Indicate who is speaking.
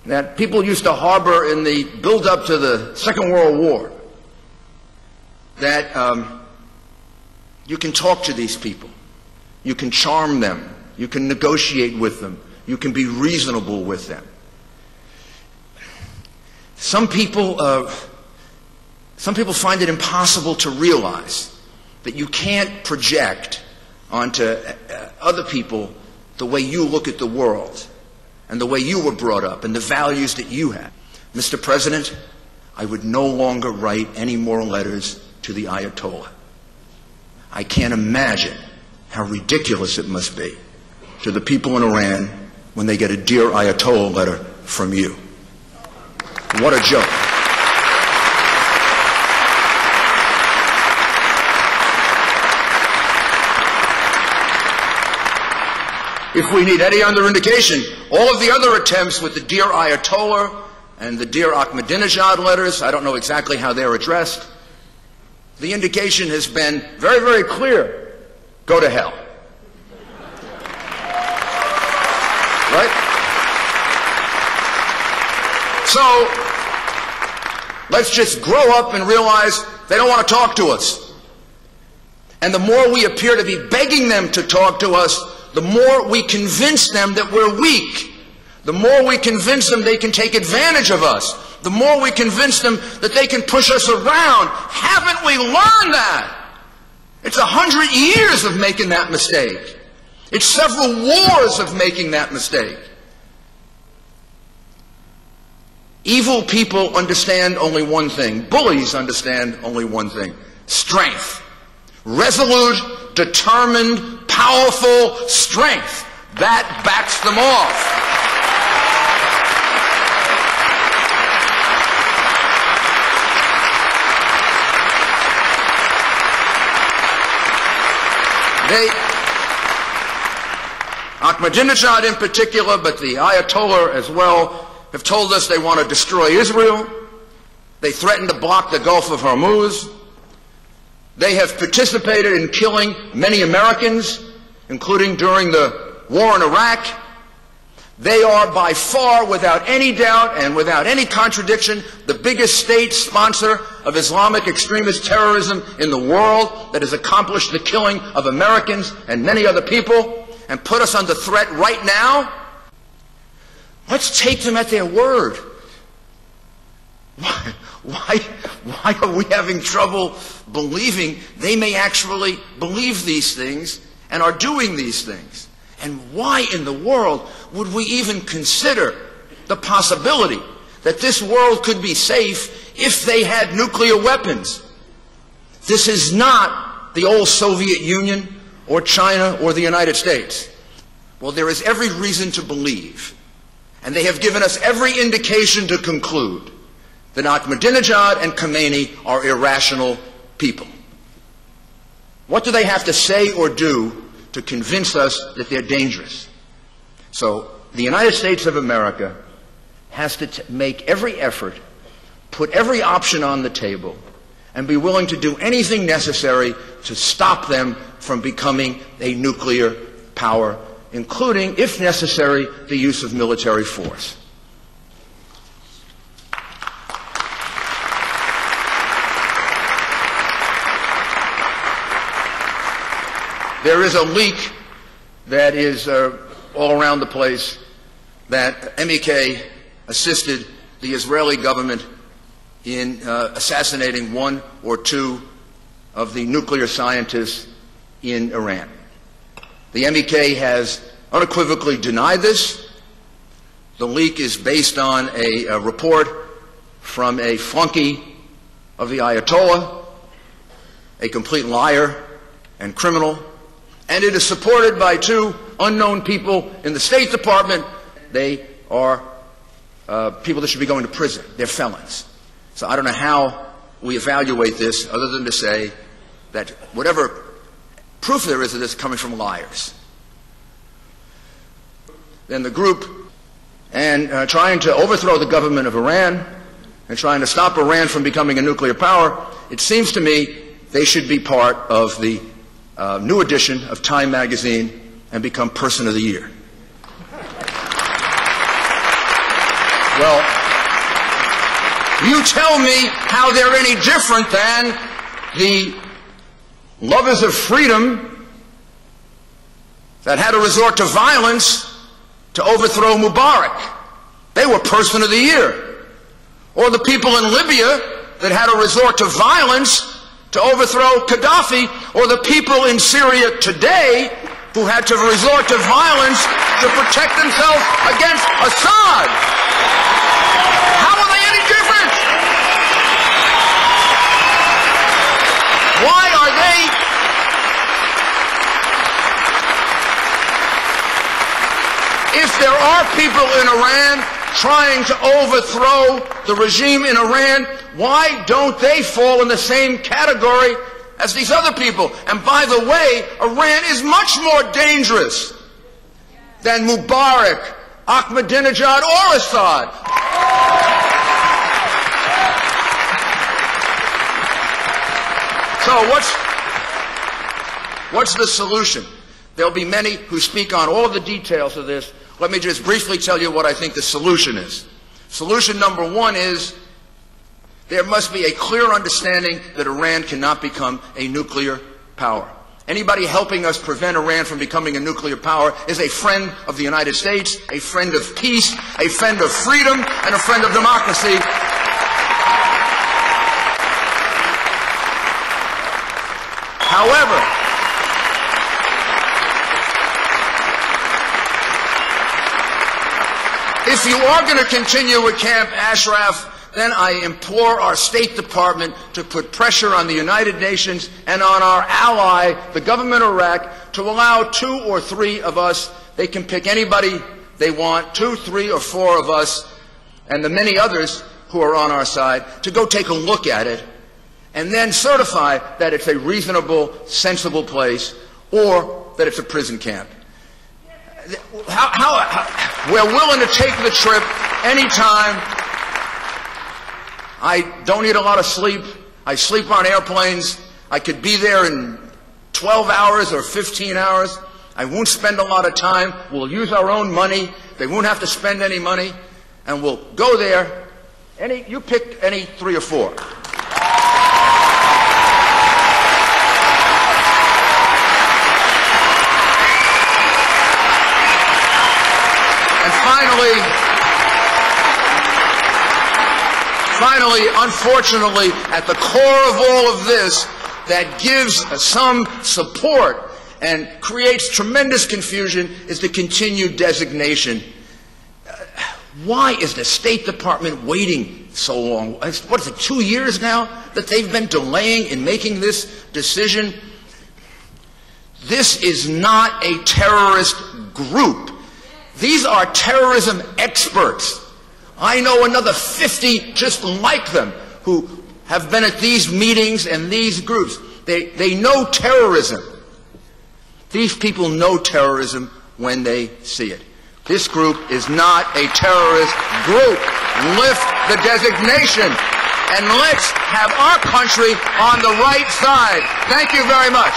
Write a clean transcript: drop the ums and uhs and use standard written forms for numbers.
Speaker 1: that people used to harbor in the build-up to the Second World War, that you can talk to these people, you can charm them, you can negotiate with them, you can be reasonable with them. Some people find it impossible to realize that you can't project onto other people the way you look at the world and the way you were brought up and the values that you have. Mr. President, I would no longer write any more letters to the Ayatollah. I can't imagine how ridiculous it must be to the people in Iran when they get a Dear Ayatollah letter from you. What a joke. If we need any other indication, all of the other attempts with the Dear Ayatollah and the Dear Ahmadinejad letters, I don't know exactly how they're addressed, the indication has been very, very clear. Go to hell. Right? So, let's just grow up and realize they don't want to talk to us. And the more we appear to be begging them to talk to us, the more we convince them that we're weak. The more we convince them they can take advantage of us. The more we convince them that they can push us around. Haven't we learned that? It's 100 years of making that mistake. It's several wars of making that mistake. Evil people understand only one thing. Bullies understand only one thing. Strength. Resolute, determined, powerful strength. That backs them off. Ahmadinejad in particular, but the Ayatollah as well, have told us they want to destroy Israel. They threaten to block the Gulf of Hormuz. They have participated in killing many Americans, including during the war in Iraq. They are by far, without any doubt and without any contradiction, the biggest state sponsor of Islamic extremist terrorism in the world that has accomplished the killing of Americans and many other people and put us under threat right now. Let's take them at their word. Why are we having trouble believing they may actually believe these things and are doing these things? And why in the world would we even consider the possibility that this world could be safe if they had nuclear weapons? This is not the old Soviet Union or China or the United States. Well, there is every reason to believe, and they have given us every indication to conclude, that Ahmadinejad and Khomeini are irrational people. What do they have to say or do to convince us that they're dangerous? So the United States of America has to make every effort, put every option on the table, and be willing to do anything necessary to stop them from becoming a nuclear power, including, if necessary, the use of military force. There is a leak that is all around the place that MEK assisted the Israeli government in assassinating one or two of the nuclear scientists in Iran. The MEK has unequivocally denied this. The leak is based on a report from a flunky of the Ayatollah, a complete liar and criminal. And it is supported by two unknown people in the State Department. They are people that should be going to prison. They're felons. So I don't know how we evaluate this other than to say that whatever proof there is of this is coming from liars. Then the group, and trying to overthrow the government of Iran and trying to stop Iran from becoming a nuclear power, it seems to me they should be part of the new edition of Time magazine and become Person of the Year. Well, you tell me how they're any different than the lovers of freedom that had to resort to violence to overthrow Mubarak. They were Person of the Year. Or the people in Libya that had to resort to violence to overthrow Gaddafi, or the people in Syria today who had to resort to violence to protect themselves against Assad. How are they any different? Why are they if there are people in Iran trying to overthrow the regime in Iran, why don't they fall in the same category as these other people? And by the way, Iran is much more dangerous than Mubarak, Ahmadinejad, or Assad. So what's the solution? There'll be many who speak on all the details of this. Let me just briefly tell you what I think the solution is. Solution number one is there must be a clear understanding that Iran cannot become a nuclear power. Anybody helping us prevent Iran from becoming a nuclear power is a friend of the United States, a friend of peace, a friend of freedom, and a friend of democracy. However, if you are going to continue with Camp Ashraf, then I implore our State Department to put pressure on the United Nations and on our ally, the government of Iraq, to allow 2 or 3 of us, they can pick anybody they want, 2, 3, or 4 of us, and the many others who are on our side, to go take a look at it, and then certify that it's a reasonable, sensible place, or that it's a prison camp. We're willing to take the trip anytime. I don't need a lot of sleep. I sleep on airplanes. I could be there in 12 hours or 15 hours. I won't spend a lot of time. We'll use our own money. They won't have to spend any money. And we'll go there. You pick any 3 or 4. And finally, unfortunately, at the core of all of this, that gives some support and creates tremendous confusion, is the continued designation. Why is the State Department waiting so long? What is it, 2 years now that they've been delaying in making this decision? This is not a terrorist group. These are terrorism experts. I know another 50 just like them who have been at these meetings and these groups. They know terrorism. These people know terrorism when they see it. This group is not a terrorist group. Lift the designation and let's have our country on the right side. Thank you very much.